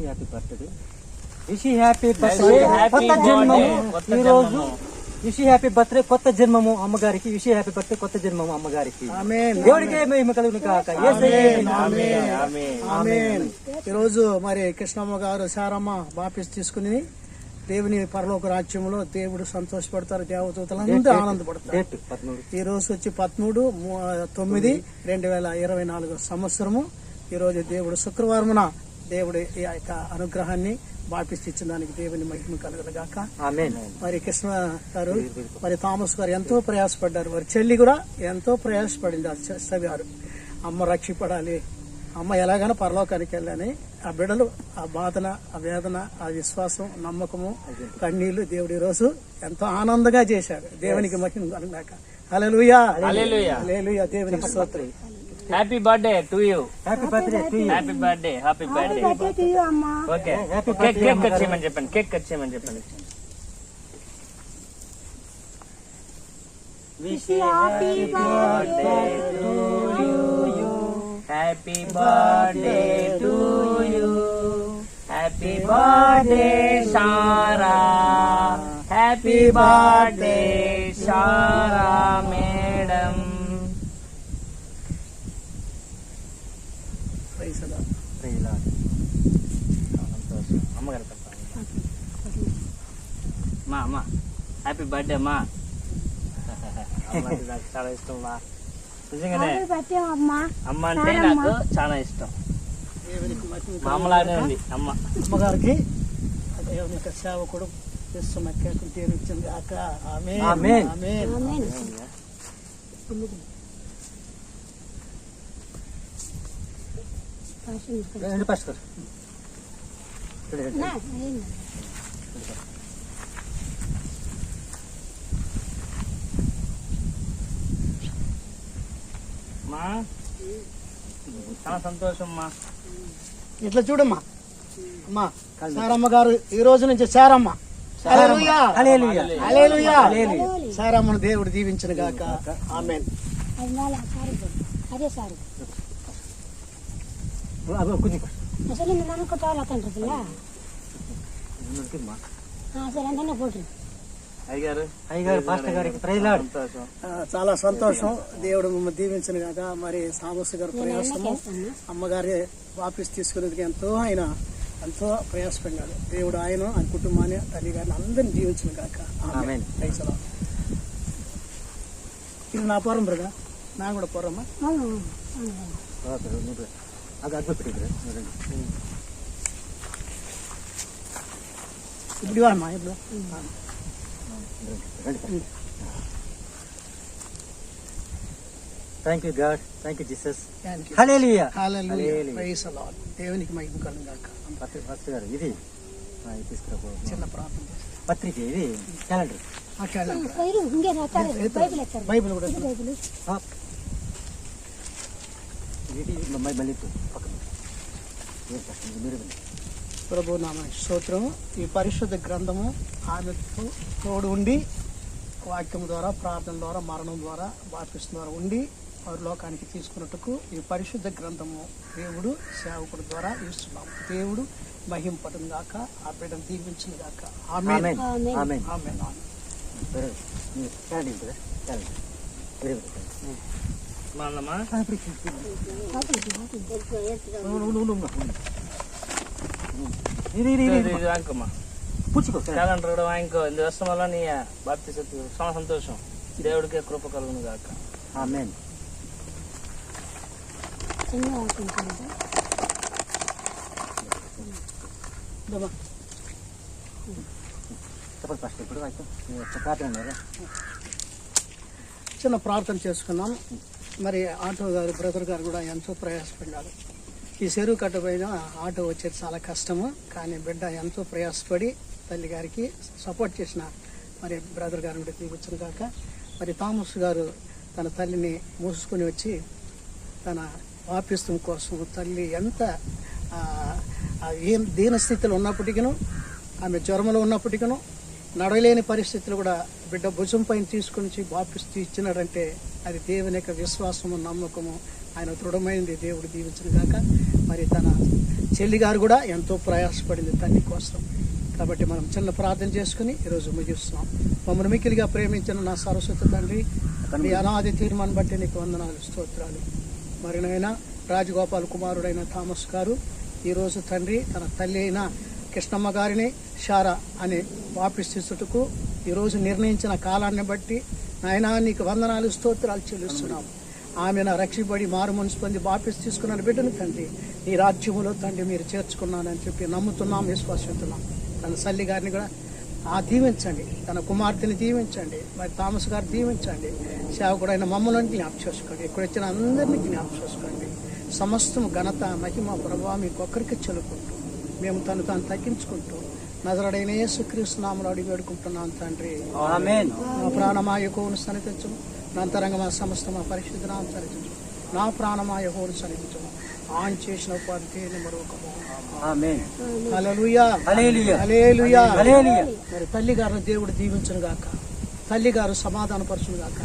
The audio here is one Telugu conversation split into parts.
Happy birthday, wish happy birthday, కొత్త జన్మము ఈ రోజు. విష్ హ్యాపీ బర్త్డే, కొత్త జన్మము అమ్మగారికి. విష్ హ్యాపీ బర్త్డే, కొత్త జన్మము అమ్మగారికి. దేవుడికే మహిమ కలుగును కాక. ఈ రోజు మరి కృష్ణమ్మ గారు శారమ్మ బాప్టిస్ట్ తీసుకుని దేవుని పరలోక రాజ్యంలో దేవుడు సంతోషపడతారు, దేవదూతలందరూ ఆనందపడతారు. ఈ రోజు వచ్చి 13/9/2024 సంవత్సరము. ఈ రోజు దేవుడు శుక్రవారమున దేవుడి ఈ యొక్క అనుగ్రహాన్ని బాప్టిస్ట్ ఇచ్చిన దానికి దేవుని మహిమ కలుగునుగాక. మరి కృష్ణ గారు మరి థామస్ గారు ఎంతో ప్రయాసపడ్డారు. వారి చెల్లి కూడా ఎంతో ప్రయాసపడింది. గారు అమ్మ రక్షిపడాలి, అమ్మ ఎలాగైనా పరలోకానికి వెళ్ళని ఆ బిడ్డలు ఆ బాధన, ఆ వేదన, ఆ విశ్వాసం, నమ్మకము, కన్నీళ్లు దేవుడి రోజు ఎంతో ఆనందంగా చేశారు. దేవునికి మహిమ కలుగుగాక. హల్లెలూయా, హల్లెలూయా, దేవునికి స్తోత్రం. Happy birthday to you. Happy birthday to you. Happy birthday, happy birthday. Okay, cake cut చేయమని చెప్పండి. కేక్ కట్ చేయమని చెప్పండి. Wish happy birthday to you. Happy birthday to you. Happy birthday Sara. Happy birthday Sara madam. అమ్మగారు మా అమ్మ హ్యాపీ బర్త్డే అమ్మా. నాకు చాలా ఇష్టం మా. నిజంగానే అమ్మ అంటే నాకు చాలా ఇష్టం. మా అమ్మలానే ఉంది అమ్మ. అమ్మగారికి దేవుని యొక్క సేవకుడు చేస్తున్న కేకు దీవించింది అక్క. ఆమేన్, ఆమేన్, ఆమేన్. రండి పాస్టర్. మా చాలా సంతోషం మా. ఇట్లా చూడమ్మా, అమ్మా సారమ్మ గారు ఈ రోజు నుంచి సారమ్మ. హల్లెలూయా, హల్లెలూయా, హల్లెలూయా. సారమ్మను దేవుడు దీవించిన గాక. ఆమేన్. చాలా సంతోషం. దేవుడు మమ్మల్ని దీవించిన గాక. మరి సామస్ గారు ప్రయాసము, అమ్మగారి వాపస్ తీసుకునేందుకు ఎంతో ప్రయాసపడినాడు. దేవుడు ఆయన కుటుంబాన్ని, తల్లి గారిని అందరిని దీవించిన గాక. ఇది నా పొరం బ్రదా, నా కూడా పొరమ్మా. ఇప్పుడు అమ్మా, ఇప్పుడు thank you God, thank you Jesus. Hallelujah, hallelujah, praise the Lord. దేవునికి మహిమ కలుగుగాక. పాస్టర్ గారు ఇది తీసుకురా, చిన్న ప్రార్థన పత్రిక, ఇది క్యాలెండర్. బైబిల్ కూడా మళ్ళీ పక్కన. ప్రభు నామానికి స్తోత్రం. ఈ పరిశుద్ధ గ్రంథము ఆమెతో తోడు ఉండి, వాక్యం ద్వారా, ప్రార్థన ద్వారా, మరణం ద్వారా, బాప్తిస్మం ద్వారా ఉండి వారి లోకానికి తీసుకున్నట్టుకు ఈ పరిశుద్ధ గ్రంథము దేవుడు సేవకుడు ద్వారా ఇస్తున్నాము. దేవుడు మహింపడం గాక, ఆ బిడ్డను దీవించిన గాక. ఆమేన్, ఆమేన్, ఆమేన్. క్యాలెండర్ కూడా వాయింకో. ఇది వస్తాం వల్ల నీ భక్తి చాలా సంతోషం. దేవుడికే కృప కలుగును గాక. ఆమేన్. చిన్న ప్రార్థన చేసుకున్నాం. మరి ఆటో గారు, బ్రదర్ గారు కూడా ఎంతో ప్రయాసపడ్డారు. ఈ చెరువు కట్టబోయిన ఆటో వచ్చేది చాలా కష్టము, కానీ బిడ్డ ఎంతో ప్రయాసపడి తల్లి గారికి సపోర్ట్ చేసిన మరి బ్రదర్ గారిని కూడా తీర్చిన కాక. మరి థామస్ గారు తన తల్లిని మోసుకొని వచ్చి తన వాపిస్తం కోసం తల్లి ఎంత దీనస్థితిలో ఉన్నప్పటికీ, ఆమె జ్వరంలో ఉన్నప్పటికీ, నడవలేని పరిస్థితులు కూడా బిడ్డ భుజం పైన తీసుకొని బాప్టిస్ట్ ఇచ్చినాడంటే అది దేవుని యొక్క విశ్వాసము, నమ్మకము, ఆయన దృఢమైంది. దేవుడు దీవించిన గాక. మరి తన చెల్లి గారు కూడా ఎంతో ప్రయాసపడింది తండ్రి కోసం. కాబట్టి మనం చిన్న ప్రార్థన చేసుకుని ఈరోజు ముగిస్తున్నాం. మమ్మల్ని మిక్కిలిగా ప్రేమించిన నా సరస్వతి తండ్రి, మీ అనాది తీర్మానం బట్టి నీకు వందనాలు, స్తోత్రాలు. మరి నాయన రాజగోపాల్ కుమారుడైన థామస్ గారు ఈరోజు తండ్రి తన తల్లి అయిన కృష్ణమ్మ గారిని షారా అనే బాప్టిస్టుకు ఈరోజు నిర్ణయించిన కాలాన్ని బట్టి నాయన నీకు వందనాలు, స్తోత్రాలు చెల్లిస్తున్నాం. ఆమెను రక్షింపబడి మారు మనసు పొంది బాప్టిస్ట్ తీసుకున్న బిడ్డను తండ్రి నీ రాజ్యములో తండ్రి మీరు చేర్చుకున్నానని చెప్పి నమ్ముతున్నాం, విశ్వాసిస్తున్నాం. తన తల్లి గారిని కూడా దీవించండి, తన కుమార్తెని దీవించండి, మరి థామస్ గారు దీవించండి. సేవకుడైన మమ్మల్ని జ్ఞాపకం చేసుకోండి, ఇక్కడ వచ్చిన అందరినీ జ్ఞాపకం చేసుకోండి. సమస్తం ఘనత మహిమ ప్రభావ మీకు ఒక్కరికి చెల్లుకుంటూ మేము తాను తగ్గించుకుంటూ నజరుడైన యేసుక్రీస్తు నామములో అడిగి వేడుకుంటున్నాం తండ్రి, ఆమేన్. నా ప్రాణమా యెహోవాను సన్నిధించుము, నా అంతరంగమా సమస్త మా పరిశుద్ధ నామమును సన్నిధించుము, నా ప్రాణమా యెహోవాను సన్నిధించుము, ఆయన చేసిన ఉపాధి మరొకము. ఆమేన్. హల్లెలూయా, హల్లెలూయా, హల్లెలూయా, హల్లెలూయా. మరి తల్లి గారిని దేవుడు దీవించును గాక, తల్లి గారు సమాధానపరచును గాక,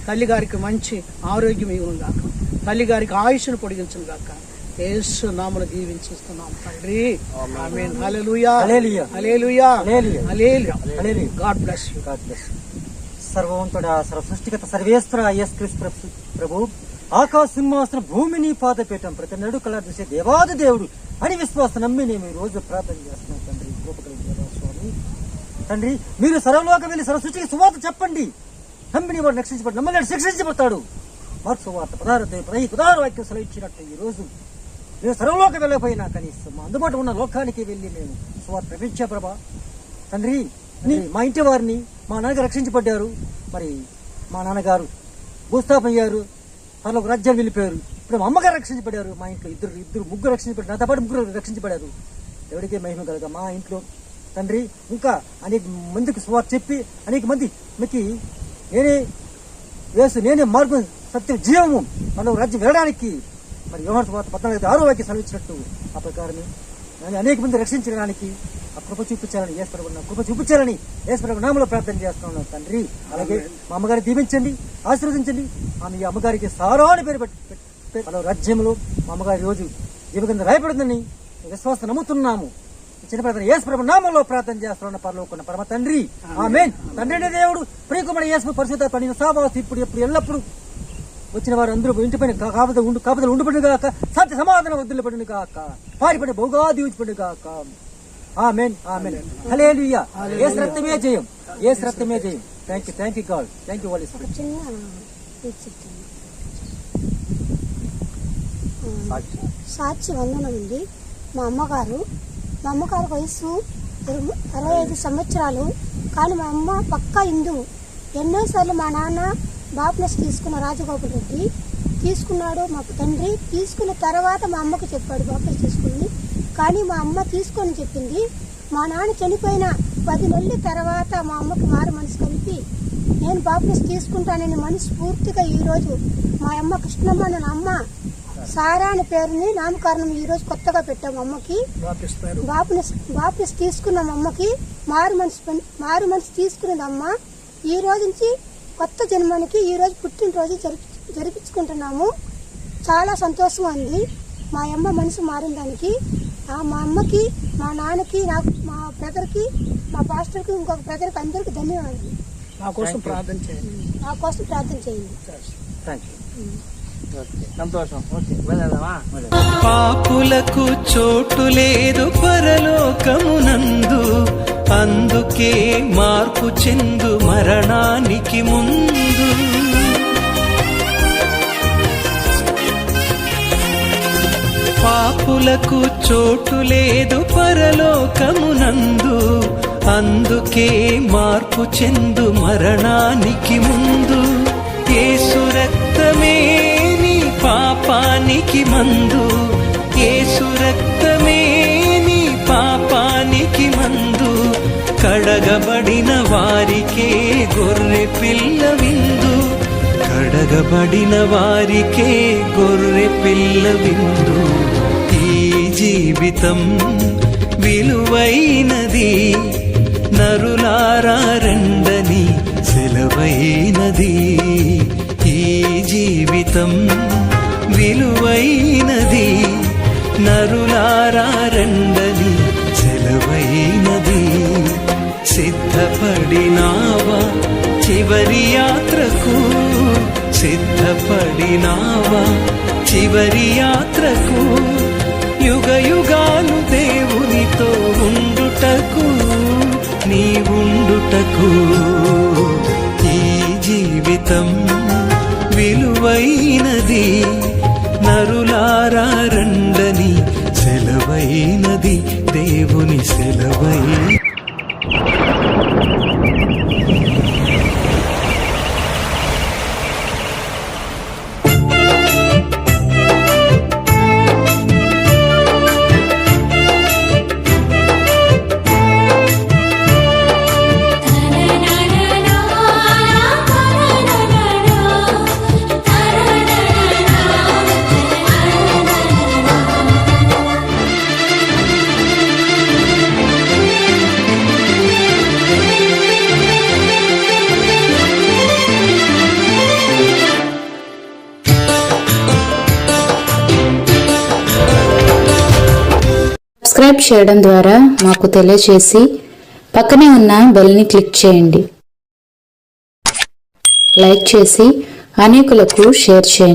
తల్లి గారికి మంచి ఆరోగ్యం ఇవ్వను గాక, తల్లి గారికి ఆయుష్ను పొడిగించును గాక. యేసు నామమున దీవించుస్తున్నాం తండ్రి, amen. Hallelujah, hallelujah, hallelujah, hallelujah, hallelujah. Hallelujah. God bless you. God bless you. సర్వవంతుడా, సర్వ సృష్టికర్త, సర్వేశ్వర యేసుక్రీస్తు ప్రభు, ఆకాశ సింహాసనం, భూమిని పాదపీఠం, ప్రతి నడు కళ చూసే దేవాది దేవుడు అని విశ్వాసం నమ్మి నేను ఈ రోజు ప్రార్థన చేస్తున్నాను తండ్రి. కృపగలిగిన స్వామి తండ్రి, మీరు సర్వలోకం వెళ్ళి సర్వ సృష్టికి సువార్త చెప్పండి, నమ్మిని వాడు రక్షించబడి నమ్మని శిక్షించబడతాడు. మార్క్స్ సువార్త 16 వాక్యం సెలవిచ్చినట్టు ఈ రోజు మేము సర్వలోకం వెళ్ళకపోయినా కనీసం అందుబాటు ఉన్న లోకానికి వెళ్ళి మేము సువార్త ప్రకటించే ప్రభా తండ్రి. మా ఇంటి వారిని మా నాన్నగారు రక్షించబడ్డారు, మరి మా నాన్నగారు భూస్థాపన అయ్యారు, తనలో రాజ్యాలు వెళ్ళిపోయారు. ఇప్పుడు మా అమ్మగారు రక్షించబడ్డారు, మా ఇంట్లో ముగ్గురు రక్షించబడ్డారు, నాతో పాటు ముగ్గురు రక్షించబడ్డారు. ఎవరికే మహిమ కలగా మా ఇంట్లో తండ్రి ఇంకా అనేక మందికి సువార్త చెప్పి అనేక మంది మీకు నేనే మార్గం, సత్యం, జీవము, మనలో రాజ్యం వెళ్ళడానికి మరి యోహాను సువార్త 14:6 వాక్యం సెలవిచ్చినట్టు ఆ ప్రకారమే అనేక మంది రక్షించడానికి ఆ కృప చూపించాలని కృప చూపించాలని యేసు నామములో ప్రార్థన చేస్తున్నాను తండ్రి. అలాగే మా అమ్మగారిని దీవించండి, ఆశీర్వదించండి. ఆమె ఈ అమ్మగారికి సారాని పేరు పెట్టి మన రాజ్యంలో మా అమ్మగారి రోజు జీవకింద రాయపడిందని విశ్వాసం నమ్ముతున్నాము. చిన్న ప్రార్థన యేసు ప్రభు నామములో ప్రార్థన చేస్తున్న పరలోకన్న పరమ తండ్రి, ఆమేన్. తండ్రి అనే దేవుడు ప్రియకుమారుడు యేసు పరిశుద్ధ పడిన సావాసు ఇప్పుడు ఎప్పుడు ఎల్లప్పుడు వచ్చిన వారు అందరూ ఇంటిపైన కాపుదలు ఉండిపడిన గాక, సత్య సమాధానం వద్దులు పడిన గాక, పారిపడి బహుగా దీవించబడి గాక. ఆమేన్, ఆమేన్. హల్లెలూయా. యేసు రక్తమే జయం, యేసు రక్తమే జయం. Thank you God, thank you Holy Spirit. సాక్షి వందనం అండి. మా అమ్మగారు వయసు 65 సంవత్సరాలు, కానీ మా అమ్మ పక్కా హిందువు. ఎన్నోసార్లు మా నాన్న బాప్టిస్ట్ తీసుకున్న రాజగోపాల్ రెడ్డి తీసుకున్నాడు, మా తండ్రి తీసుకున్న తర్వాత మా అమ్మకు చెప్పాడు బాప్టిస్ట్ తీసుకుని, కానీ మా అమ్మ తీసుకొని చెప్పింది. మా నాన్న చనిపోయిన 10 నెలల తర్వాత మా అమ్మకి మారు మనసు కలిపి నేను బాప్టిస్ట్ తీసుకుంటానని మనస్ఫూర్తిగా ఈరోజు మా అమ్మ కృష్ణమ్మ నా అమ్మ సారా అనే పేరుని నామకరణం ఈ రోజు కొత్తగా పెట్టాము. అమ్మకి బాప్టిస్ట్ తీసుకున్నాం. అమ్మకి మారు మనసు తీసుకున్నది అమ్మ. ఈ రోజు నుంచి కొత్త జన్మానికి ఈ రోజు పుట్టినరోజు జరిపించుకుంటున్నాము. చాలా సంతోషంగా ఉంది మా అమ్మ మనసు మారిన దానికి. మా అమ్మకి, మా నాన్నకి, నాకు, మా బ్రదర్కి, మా పాస్టర్కి, ఇంకొక బ్రదర్కి అందరికి ధన్యవాదాలు. నా కోసం ప్రార్థన చేయండి. సంతోషం. ఓకే, వెళ్దామా? పాపులకు చోటు లేదు పరలోకమునందు, అందుకే మార్పు చెందు మరణానికి ముందు. పాపులకు చోటు లేదు పరలోకమునందు, అందుకే మార్పు చెందు మరణానికి ముందు. యేసు రక్తమే నీ పాపానికి మందు, యేసు రక్తమే నీ పాపానికి మందు. కడగబడిన వారికే గొర్రె పిల్ల విందు, కడగబడిన వారికే గొర్రె పిల్ల విందు. ఈ జీవితం విలువైనది, నరులారా రెండని సెలవైనది. ఈ జీవితం విలువైనది, నరులారా రండని సెలవైనది. సిద్ధపడినావా చివరి యాత్రకు, సిద్ధపడినావా చివరి యాత్రకు, యుగ యుగాలు దేవునితో ఉండుటకు, నీ ఉండుటకు. ఈ జీవితం విలువైనది, నరులారా రండని సెలవైనది, దేవుని సెలవై. సబ్స్క్రైబ్ చేయడం ద్వారా మాకు తెలియజేసి పక్కనే ఉన్న బెల్ని క్లిక్ చేయండి. లైక్ చేసి అనేకులకు షేర్ చేయండి.